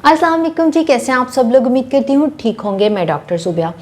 अस्सलाम वालेकुम जी, कैसे हैं आप सब लोग। उम्मीद करती हूँ ठीक होंगे। मैं डॉक्टर सुबिया।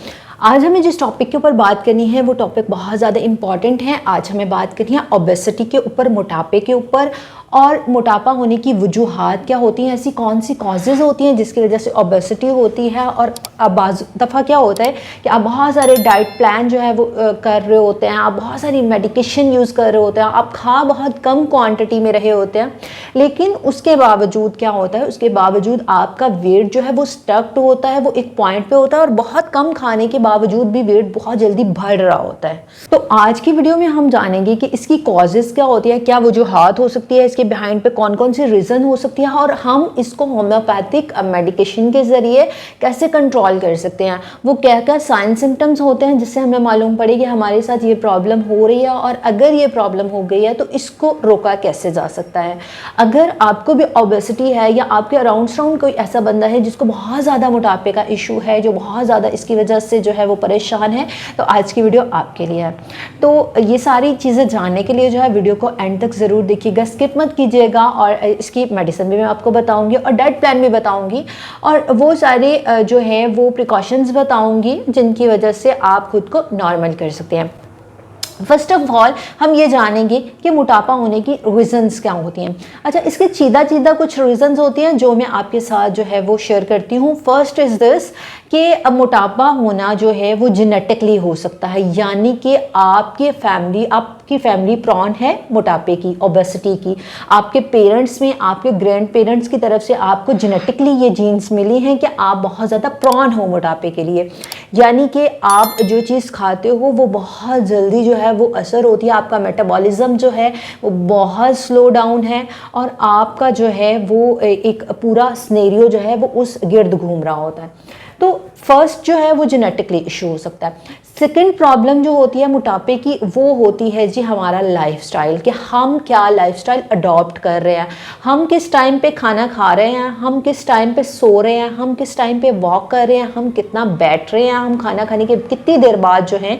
आज हमें जिस टॉपिक के ऊपर बात करनी है वो टॉपिक बहुत ज़्यादा इम्पॉर्टेंट है। आज हमें बात करनी है ओबेसिटी के ऊपर, मोटापे के ऊपर, और मोटापा होने की वजूहात क्या होती हैं, ऐसी कौन सी कॉजेज़ होती हैं जिसकी वजह से ओबेसिटी होती है। और अब बाज़ दफ़ा क्या होता है कि आप बहुत सारे डाइट प्लान जो है वो कर रहे होते हैं, आप बहुत सारी मेडिकेशन यूज़ कर रहे होते हैं, आप खा बहुत कम क्वांटिटी में रहे होते हैं, लेकिन उसके बावजूद क्या होता है, उसके बावजूद आपका वेट जो है वो स्टक्ड होता है, वो एक पॉइंट पे होता है और बहुत कम खाने के बावजूद भी वेट बहुत जल्दी बढ़ रहा होता है। तो आज की वीडियो में हम जानेंगे कि इसकी कॉजेज़ क्या होती है, क्या वजूहात हो सकती है, इसके बिहाइंड पे कौन कौन सी रीज़न हो सकती है, और हम इसको होम्योपैथिक मेडिकेशन के ज़रिए कैसे कंट्रोल कर सकते हैं। वो क्या क्या साइन सिम्टम्स होते हैं जिससे हमें मालूम पड़े कि हमारे साथ ये प्रॉब्लम हो रही है, और अगर ये प्रॉब्लम हो गई है तो इसको रोका कैसे जा सकता है। अगर आपको भी ओबेसिटी है या आपके अराउंड कोई ऐसा बंदा है जिसको बहुत ज़्यादा मोटापे का इशू है, जो बहुत ज़्यादा इसकी वजह से जो है वो परेशान है, तो आज की वीडियो आपके लिए है। तो ये सारी चीज़ें जानने के लिए जो है वीडियो को एंड तक ज़रूर देखिएगा, स्किप मत कीजिएगा। और इसकी मेडिसिन भी मैं आपको बताऊंगी और डाइट प्लान भी बताऊंगी, और वो सारे जो है वो प्रिकॉशंस बताऊंगी जिनकी वजह से आप खुद को नॉर्मल कर सकते हैं। फर्स्ट ऑफ ऑल हम ये जानेंगे कि मोटापा होने की रीज़न्स क्या होती हैं। अच्छा, इसके सीधा कुछ रीज़न्स होती हैं जो मैं आपके साथ जो है वो शेयर करती हूँ। फर्स्ट इज़ दिस कि मोटापा होना जो है वो जेनेटिकली हो सकता है, यानी कि आपकी फैमिली प्रॉन है मोटापे की, ओबेसिटी की। आपके पेरेंट्स में, आपके ग्रैंड पेरेंट्स की तरफ से आपको जेनेटिकली ये जीन्स मिली हैं कि आप बहुत ज़्यादा प्रॉन हो मोटापे के लिए, यानी कि आप जो चीज़ खाते हो वो बहुत जल्दी जो है वो असर होती है, आपका मेटाबॉलिज्म जो है वो बहुत स्लो डाउन है, और आपका जो है वो एक पूरा स्नेरियो जो है वो उस गिर्द घूम रहा होता है। तो फर्स्ट जो है वो जेनेटिकली इशू हो सकता है। सेकेंड प्रॉब्लम जो होती है मोटापे की वो होती है जी हमारा लाइफस्टाइल, कि हम क्या लाइफस्टाइल अडॉप्ट कर रहे हैं, हम किस टाइम पे खाना खा रहे हैं, हम किस टाइम पे सो रहे हैं, हम किस टाइम पे वॉक कर रहे हैं, हम कितना बैठ रहे हैं, हम खाना खाने के कितनी देर बाद जो है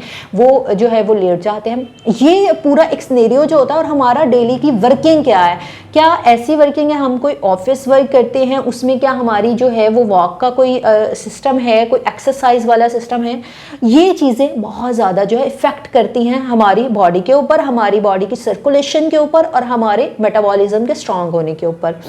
वो लेट जाते हैं। ये पूरा एक सिनेरियो जो होता है, और हमारा डेली की वर्किंग क्या है, क्या ऐसी वर्किंग है, हम कोई ऑफिस वर्क करते हैं, उसमें क्या हमारी जो है वो वॉक का कोई सिस्टम है, कोई एक्सरसाइज वाला सिस्टम है। ये चीज़ें बहुत ज़्यादा जो है इफ़ेक्ट करती हैं हमारी बॉडी के ऊपर, हमारी बॉडी की सर्कुलेशन के ऊपर, और हमारे मेटाबॉलिज्म के स्ट्रांग होने के ऊपर।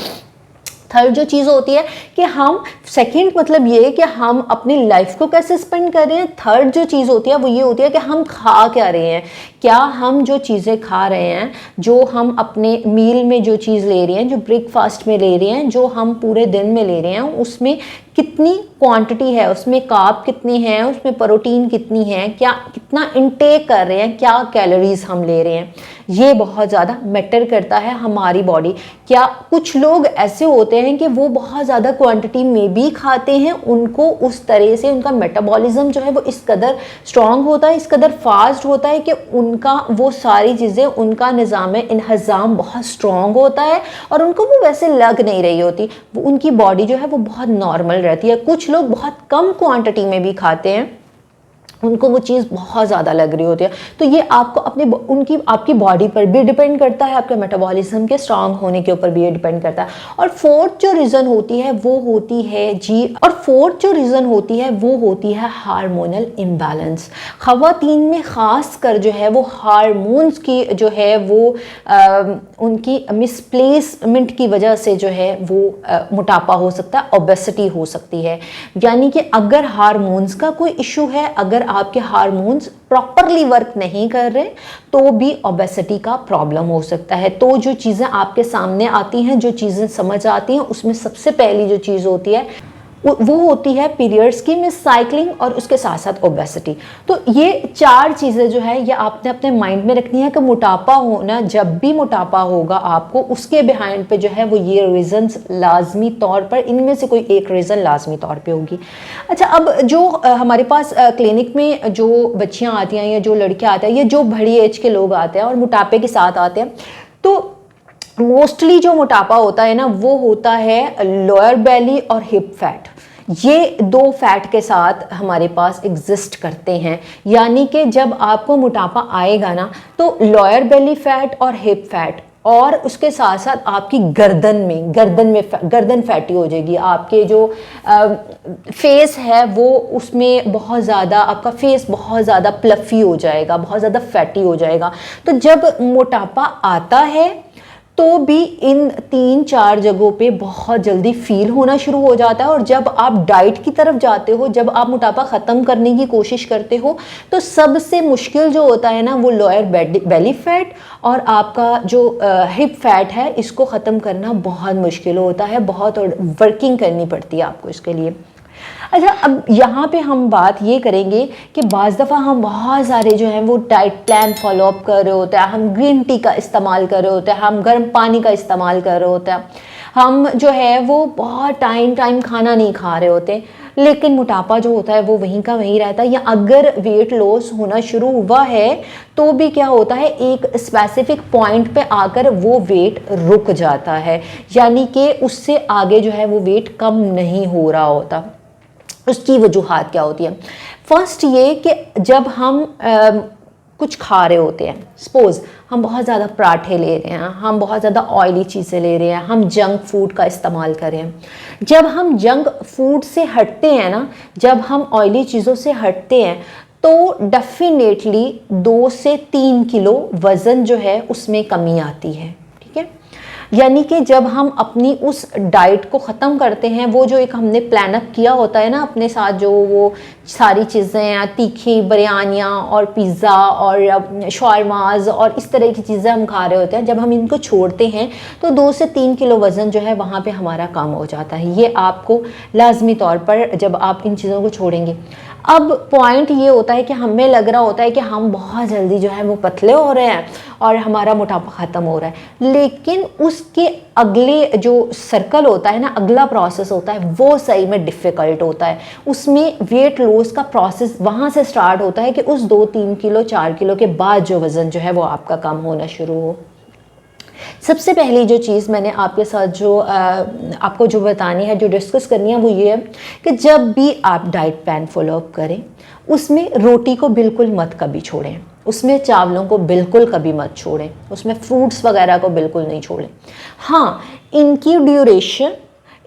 थर्ड जो चीज़ होती है कि हम सेकंड मतलब ये कि हम अपनी लाइफ को कैसे स्पेंड कर रहे हैं। थर्ड जो चीज़ होती है वो ये होती है कि हम खा क्या रहे हैं, क्या हम जो चीज़ें खा रहे हैं, जो हम अपने मील में जो चीज़ ले रहे हैं, जो ब्रेकफास्ट में ले रहे हैं, जो हम पूरे दिन में ले रहे हैं, उसमें कितनी क्वांटिटी है, उसमें कार्ब कितनी है, उसमें प्रोटीन कितनी है, क्या कितना इनटेक कर रहे हैं, क्या कैलोरीज हम ले रहे हैं, ये बहुत ज़्यादा मैटर करता है हमारी बॉडी। क्या कुछ लोग ऐसे होते हैं कि वो बहुत ज़्यादा क्वांटिटी में भी खाते हैं, उनको उस तरह से उनका मेटाबॉलिज्म जो है वो इस कदर स्ट्रांग होता है, इस कदर फास्ट होता है कि उनका वो सारी चीज़ें, उनका निज़ाम इंहज़ाम बहुत स्ट्रांग होता है, और उनको वो वैसे लग नहीं रही होती, वो उनकी बॉडी जो है वो बहुत नॉर्मल रहती है। कुछ लोग बहुत कम क्वांटिटी में भी खाते हैं, उनको वो चीज़ बहुत ज़्यादा लग रही होती है। तो ये आपको आपकी बॉडी पर भी डिपेंड करता है, आपके मेटाबॉलिज्म के स्ट्रांग होने के ऊपर भी ये डिपेंड करता है। और फोर्थ जो रीज़न होती है वो होती है हार्मोनल इम्बैलेंस। ख़वातीन में ख़ास कर जो है वो हार्मोन्स की जो है वो उनकी मिसप्लेसमेंट की वजह से जो है वो मोटापा हो सकता है, ओबेसिटी हो सकती है। यानी कि अगर हार्मोन्स का कोई इशू है, अगर आपके हार्मोन्स प्रॉपरली वर्क नहीं कर रहे, तो भी ओबेसिटी का प्रॉब्लम हो सकता है। तो जो चीज़ें आपके सामने आती हैं, जो चीज़ें समझ आती हैं, उसमें सबसे पहली जो चीज़ होती है वो होती है पीरियड्स की मिस साइकिलिंग, और उसके साथ साथ ओबेसिटी। तो ये चार चीज़ें जो है ये आपने अपने माइंड में रखनी है कि मोटापा होना, जब भी मोटापा होगा आपको, उसके बिहाइंड पे जो है वो ये रीज़न्स लाजमी तौर पर, इनमें से कोई एक रीज़न लाजमी तौर पे होगी। अच्छा, अब जो हमारे पास क्लिनिक में जो बच्चियाँ आती हैं या जो लड़कियाँ आते हैं या जो बड़ी एज के लोग आते हैं और मोटापे के साथ आते हैं, तो मोस्टली जो मोटापा होता है ना वो होता है लोअर बेली और हिप फैट। ये दो फैट के साथ हमारे पास एग्जिस्ट करते हैं, यानी कि जब आपको मोटापा आएगा ना तो लोअर बेली फैट और हिप फैट और उसके साथ साथ आपकी गर्दन फैटी हो जाएगी। आपके जो फेस है वो उसमें बहुत ज़्यादा, आपका फेस बहुत ज़्यादा प्लफी हो जाएगा, बहुत ज़्यादा फैटी हो जाएगा। तो जब मोटापा आता है तो भी इन 3-4 जगहों पे बहुत जल्दी फील होना शुरू हो जाता है। और जब आप डाइट की तरफ जाते हो, जब आप मोटापा ख़त्म करने की कोशिश करते हो, तो सबसे मुश्किल जो होता है ना, वो लोअर बेली फैट और आपका जो हिप फैट है, इसको ख़त्म करना बहुत मुश्किल होता है, बहुत वर्किंग करनी पड़ती है आपको इसके लिए। अच्छा, अब यहाँ पे हम बात ये करेंगे कि बाज़ दफ़ा हम बहुत सारे जो हैं वो डाइट प्लान फॉलो अप कर रहे होते हैं, हम ग्रीन टी का इस्तेमाल कर रहे होते हैं, हम गर्म पानी का इस्तेमाल कर रहे होते हैं, हम जो है वो बहुत टाइम खाना नहीं खा रहे होते, लेकिन मोटापा जो होता है वो वहीं का वहीं रहता है। या अगर वेट लॉस होना शुरू हुआ है तो भी क्या होता है, एक स्पेसिफिक पॉइंट पे आकर वो वेट रुक जाता है, यानी कि उससे आगे जो है वो वेट कम नहीं हो रहा होता। उसकी वजूहात क्या होती है? फर्स्ट ये कि जब हम कुछ खा रहे होते हैं, सपोज़ हम बहुत ज़्यादा पराठे ले रहे हैं, हम बहुत ज़्यादा ऑयली चीज़ें ले रहे हैं, हम जंक फूड का इस्तेमाल कर रहे हैं। जब हम जंक फूड से हटते हैं ना, जब हम ऑयली चीज़ों से हटते हैं, तो डेफिनेटली 2 से 3 किलो वज़न जो है उसमें कमी आती है। ठीक है, यानी कि जब हम अपनी उस डाइट को ख़त्म करते हैं, वो जो एक हमने प्लान अप किया होता है ना अपने साथ, जो वो सारी चीज़ें, तीखी बिरयानियाँ और पिज़्ज़ा और शॉर्माज और इस तरह की चीज़ें हम खा रहे होते हैं, जब हम इनको छोड़ते हैं तो 2 से 3 किलो वज़न जो है वहाँ पे हमारा कम हो जाता है। ये आपको लाजमी तौर पर जब आप इन चीज़ों को छोड़ेंगे। अब पॉइंट ये होता है कि हमें लग रहा होता है कि हम बहुत जल्दी जो है वो पतले हो रहे हैं और हमारा मोटापा ख़त्म हो रहा है, लेकिन उसके अगले जो सर्कल होता है ना, अगला प्रोसेस होता है, वो सही में डिफ़िकल्ट होता है। उसमें वेट लॉस का प्रोसेस वहाँ से स्टार्ट होता है कि उस 2-3 किलो 4 किलो के बाद जो वज़न जो है वो आपका कम होना शुरू हो। सबसे पहली जो चीज़ मैंने आपके साथ जो आपको जो बतानी है, जो डिस्कस करनी है, वो ये है कि जब भी आप डाइट प्लान फॉलो अप करें, उसमें रोटी को बिल्कुल मत कभी छोड़ें, उसमें चावलों को बिल्कुल कभी मत छोड़ें, उसमें फ्रूट्स वगैरह को बिल्कुल नहीं छोड़ें। हाँ, इनकी ड्यूरेशन,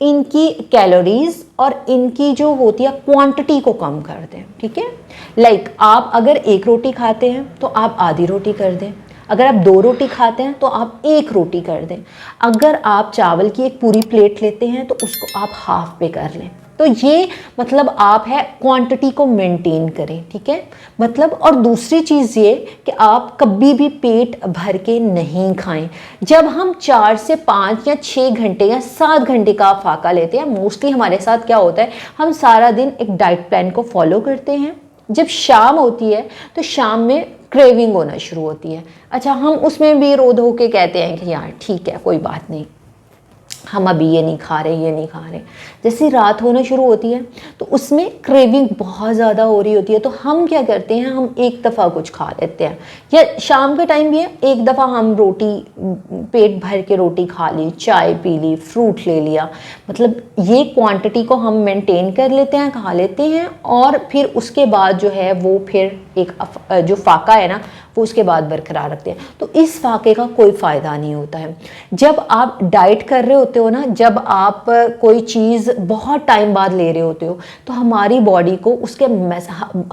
इनकी कैलोरीज और इनकी जो होती है क्वांटिटी को कम कर दें। ठीक है, लाइक आप अगर 1 रोटी खाते हैं तो आप आधी रोटी कर दें, अगर आप 2 रोटी खाते हैं तो आप 1 रोटी कर दें, अगर आप चावल की एक पूरी प्लेट लेते हैं तो उसको आप हाफ पे कर लें। तो ये मतलब आप है क्वांटिटी को मेंटेन करें। ठीक है, मतलब और दूसरी चीज़ ये कि आप कभी भी पेट भर के नहीं खाएं। जब हम 4 से 5 या 6 घंटे या 7 घंटे का फाका लेते हैं, मोस्टली हमारे साथ क्या होता है, हम सारा दिन एक डाइट प्लान को फॉलो करते हैं, जब शाम होती है तो शाम में क्रेविंग होना शुरू होती है। अच्छा, हम उसमें भी रो धो के कहते हैं कि यार ठीक है, कोई बात नहीं, हम अभी ये नहीं खा रहे, ये नहीं खा रहे। जैसे रात होना शुरू होती है तो उसमें क्रेविंग बहुत ज़्यादा हो रही होती है, तो हम क्या करते हैं, हम एक दफ़ा कुछ खा लेते हैं, या शाम के टाइम भी है, एक दफ़ा हम रोटी, पेट भर के रोटी खा ली, चाय पी ली, फ्रूट ले लिया, मतलब ये क्वांटिटी को हम मेंटेन कर लेते हैं, खा लेते हैं, और फिर उसके बाद जो है वो फिर एक जो फाका है ना वो उसके बाद बरकरार रखते हैं। तो इस फाके का कोई फ़ायदा नहीं होता है। जब आप डाइट कर रहे होते हो ना, जब आप कोई चीज़ बहुत टाइम बाद ले रहे होते हो, तो हमारी बॉडी को उसके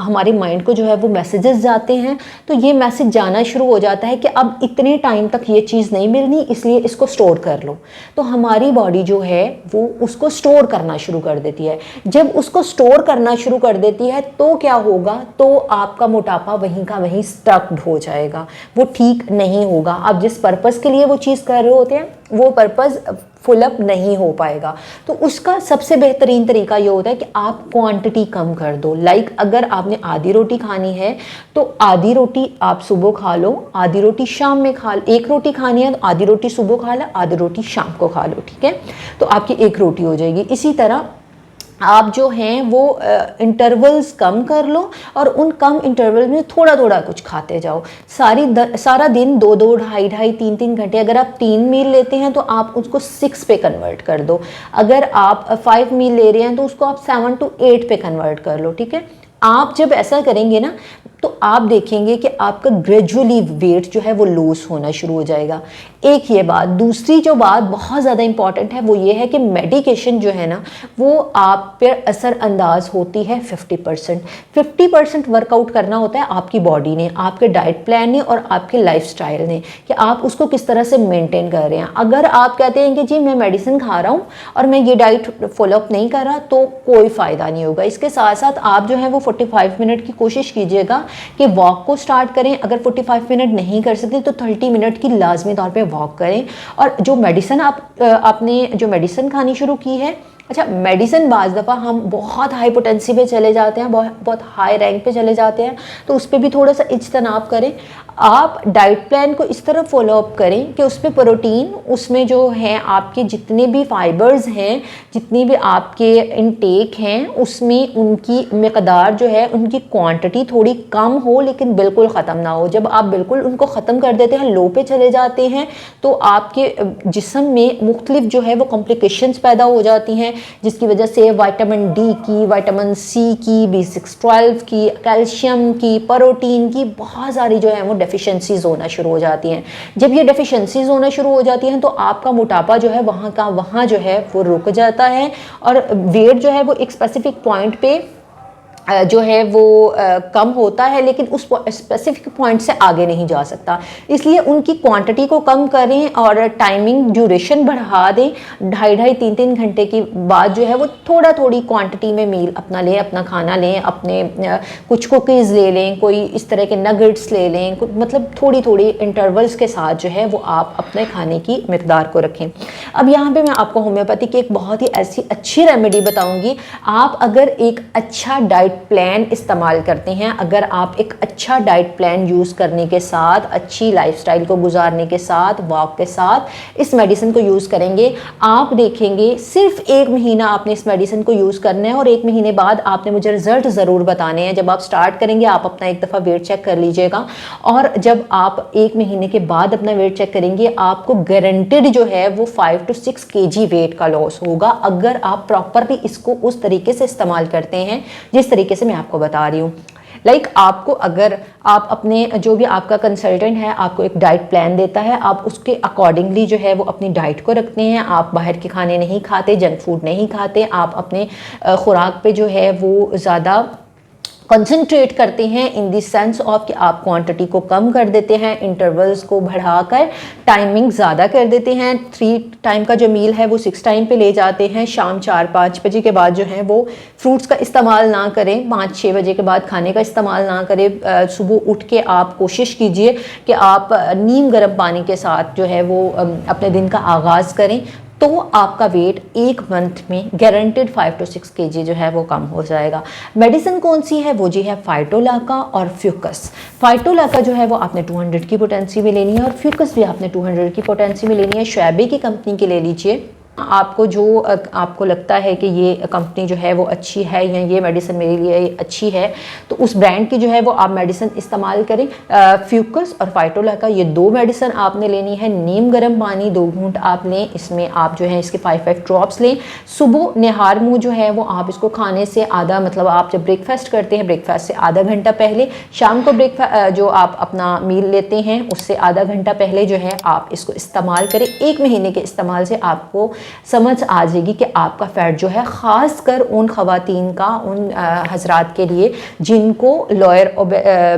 हमारे माइंड को जो है वो मैसेजेस जाते हैं, तो ये मैसेज जाना शुरू हो जाता है कि अब इतने टाइम तक ये चीज़ नहीं मिलनी, इसलिए इसको स्टोर कर लो। तो हमारी बॉडी जो है वो उसको स्टोर करना शुरू कर देती है। जब उसको स्टोर करना शुरू कर देती है तो क्या होगा, तो आपका मोटापा वहीं का वहीं स्टक हो जाएगा, वो ठीक नहीं होगा। आप जिस पर्पस के लिए वो चीज़ कर रहे होते हैं वो पर्पस फुल अप नहीं हो पाएगा। तो उसका सबसे बेहतरीन तरीका ये होता है कि आप क्वांटिटी कम कर दो। लाइक अगर आपने आधी रोटी खानी है तो आधी रोटी आप सुबह खा लो, आधी रोटी शाम में खा लो। 1 रोटी खानी है तो आधी रोटी सुबह खा लो, आधी रोटी शाम को खा लो। ठीक है, तो आपकी 1 रोटी हो जाएगी। इसी तरह आप जो हैं वो इंटरवल्स कम कर लो और उन कम इंटरवल में थोड़ा थोड़ा कुछ खाते जाओ। सारा दिन 2-2, 2.5-2.5, 3-3 घंटे अगर आप 3 मील लेते हैं तो आप उसको 6 पे कन्वर्ट कर दो। अगर आप 5 मील ले रहे हैं तो उसको आप 7 to 8 पे कन्वर्ट कर लो। ठीक है, आप जब ऐसा करेंगे ना, तो आप देखेंगे कि आपका ग्रेजुअली वेट जो है वो लूज होना शुरू हो जाएगा। एक ये बात। दूसरी जो बात बहुत ज़्यादा इंपॉर्टेंट है वो ये है कि मेडिकेशन जो है ना वो आप पर असरअंदाज होती है 50% वर्कआउट करना होता है आपकी बॉडी ने, आपके डाइट प्लान ने और आपके लाइफस्टाइल ने, कि आप उसको किस तरह से मेंटेन कर रहे हैं। अगर आप कहते हैं कि जी मैं मेडिसिन खा रहा हूँ और मैं ये डाइट फॉलोअप नहीं कर रहा, तो कोई फ़ायदा नहीं होगा। इसके साथ साथ आप जो है वो 45 मिनट की कोशिश कीजिएगा कि वॉक को स्टार्ट करें। अगर 45 मिनट नहीं कर सकते तो 30 मिनट की लाजमी तौर पे वॉक करें। और जो मेडिसिन आपने जो मेडिसिन खानी शुरू की है, अच्छा मेडिसिन बाज़ दफ़ा हम बहुत हाई पोटेंसी पे चले जाते हैं, बहुत हाई रैंक पे चले जाते हैं, तो उस पर भी थोड़ा सा इज्तनाब करें। आप डाइट प्लान को इस तरह फॉलोअप करें कि उसमें प्रोटीन, उसमें जो है आपके जितने भी फाइबर्स हैं, जितनी भी आपके इनटेक हैं, उसमें उनकी मकदार जो है, उनकी क्वांटिटी थोड़ी कम हो लेकिन बिल्कुल ख़त्म ना हो। जब आप बिल्कुल उनको ख़त्म कर देते हैं, लो पे चले जाते हैं, तो आपके जिस्म में मुख्तलिफ जो है वो कॉम्प्लिकेशंस पैदा हो जाती हैं, जिसकी वजह से विटामिन डी की, विटामिन सी की, B6-12 की, कैल्शियम की, प्रोटीन की बहुत सारी जो है वो डेफिशिएंसीज होना शुरू हो जाती हैं। जब ये डेफिशिएंसीज होना शुरू हो जाती हैं तो आपका मोटापा जो है वहाँ का वहाँ जो है वो रुक जाता है और वेट जो है वो एक स्पेसिफिक पॉइंट पे जो है वो कम होता है, लेकिन उस स्पेसिफिक पॉइंट से आगे नहीं जा सकता। इसलिए उनकी क्वांटिटी को कम करें और टाइमिंग ड्यूरेशन बढ़ा दें। 2.5-3 घंटे के बाद जो है वो थोड़ी क्वांटिटी में मील अपना लें, अपना खाना लें, अपने कुछ कुकीज़ ले लें, कोई इस तरह के नगेट्स ले लें, मतलब थोड़ी इंटरवल्स के साथ जो है वो आप अपने खाने की मकदार को रखें। अब यहाँ पे मैं आपको होम्योपैथी की एक बहुत ही ऐसी अच्छी रेमेडी बताऊँगी। आप अगर एक अच्छा डाइट प्लान इस्तेमाल करते हैं, अगर आप एक अच्छा डाइट प्लान यूज़ करने के साथ, अच्छी लाइफस्टाइल को गुजारने के साथ, वॉक के साथ इस मेडिसिन को यूज़ करेंगे, आप देखेंगे सिर्फ 1 महीना आपने इस मेडिसिन को यूज़ करना है और 1 महीने बाद आपने मुझे रिजल्ट ज़रूर बताने हैं। जब आप स्टार्ट करेंगे आप अपना एक दफ़ा वेट चेक कर लीजिएगा और जब आप 1 महीने के बाद अपना वेट चेक करेंगे आपको गारंटेड जो है वो 5 to 6 kg वेट का लॉस होगा, अगर आप प्रॉपरली इसको उस तरीके से इस्तेमाल करते हैं जिस तरीके से मैं आपको बता रही हूँ। आपको अगर आप अपने जो भी आपका कंसल्टेंट है आपको एक डाइट प्लान देता है, आप उसके अकॉर्डिंगली जो है वो अपनी डाइट को रखते हैं, आप बाहर के खाने नहीं खाते, जंक फूड नहीं खाते, आप अपने खुराक पे जो है वो ज़्यादा कंसंट्रेट करते हैं इन द सेंस ऑफ कि आप क्वांटिटी को कम कर देते हैं, इंटरवल्स को बढ़ाकर टाइमिंग ज़्यादा कर देते हैं, 3 टाइम का जो मील है वो 6 टाइम पे ले जाते हैं, शाम 4-5 बजे के बाद जो है वो फ्रूट्स का इस्तेमाल ना करें, 5-6 बजे के बाद खाने का इस्तेमाल ना करें। सुबह उठ के आप कोशिश कीजिए कि आप नीम गर्म पानी के साथ जो है वो अपने दिन का आगाज़ करें, तो आपका वेट 1 मंथ में गारंटेड 5 to 6 kg जो है वो कम हो जाएगा। मेडिसिन कौन सी है? वो जी है फाइटोलाका और फ्यूकस। फाइटोलाका जो है वो आपने 200 की पोटेंसी में लेनी है और फ्यूकस भी आपने 200 की पोटेंसी में लेनी है। शैबे की कंपनी की ले लीजिए। आपको जो आपको लगता है कि ये कंपनी जो है वो अच्छी है या ये मेडिसिन मेरे लिए अच्छी है, तो उस ब्रांड की जो है वो आप मेडिसिन इस्तेमाल करें। फ्यूकस और फाइटोलाका ये 2 मेडिसिन आपने लेनी है। नीम गर्म पानी 2 घूंट आप लें, इसमें आप जो है इसके 5 ड्रॉप्स लें। सुबह निहार मुँह जो है वो आप इसको खाने से आधा, मतलब आप जब ब्रेकफास्ट करते हैं ब्रेकफास्ट से आधा घंटा पहले, शाम को ब्रेकफास्ट जो आप अपना मील लेते हैं उससे आधा घंटा पहले जो है आप इसको इस्तेमाल करें। 1 महीने के इस्तेमाल से आपको समझ आ जाएगी कि आपका फैट जो है, ख़ास कर उन ख़वातीन का, उन हजरात के लिए जिनको लोअर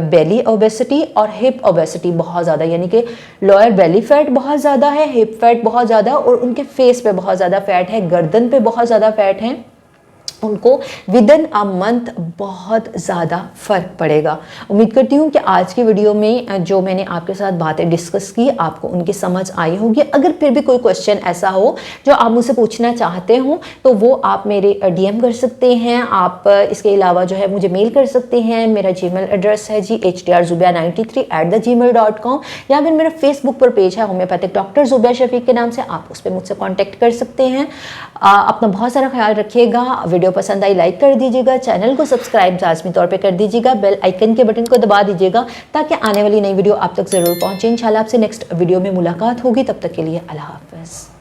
बेली ओबेसिटी और हिप ओबेसिटी बहुत ज़्यादा, यानी कि लोअर बेली फैट बहुत ज़्यादा है, हिप फैट बहुत ज़्यादा और उनके फेस पे बहुत ज़्यादा फैट है, गर्दन पे बहुत ज़्यादा फैट है, उनको विदिन अ मंथ बहुत ज़्यादा फ़र्क पड़ेगा। उम्मीद करती हूँ कि आज की वीडियो में जो मैंने आपके साथ बातें डिस्कस की आपको उनकी समझ आई होगी। अगर फिर भी कोई क्वेश्चन ऐसा हो जो आप मुझसे पूछना चाहते हो तो वो आप मेरे DM कर सकते हैं। आप इसके अलावा जो है मुझे मेल कर सकते हैं। मेरा जीमेल एड्रेस है जी hdrzubia93@gmail.com, या फिर मेरा फेसबुक पर पेज है होम्योपैथिक डॉक्टर जुबिया शफीक के नाम से, आप उस पर मुझसे कॉन्टेक्ट कर सकते हैं। अपना बहुत सारा ख्याल रखिएगा। वीडियो पसंद आई लाइक कर दीजिएगा, चैनल को सब्सक्राइब लाजमी तौर पे कर दीजिएगा, बेल आइकन के बटन को दबा दीजिएगा ताकि आने वाली नई वीडियो आप तक ज़रूर पहुंचे। इंशाल्लाह आपसे नेक्स्ट वीडियो में मुलाकात होगी, तब तक के लिए अल्लाह हाफ़िज़।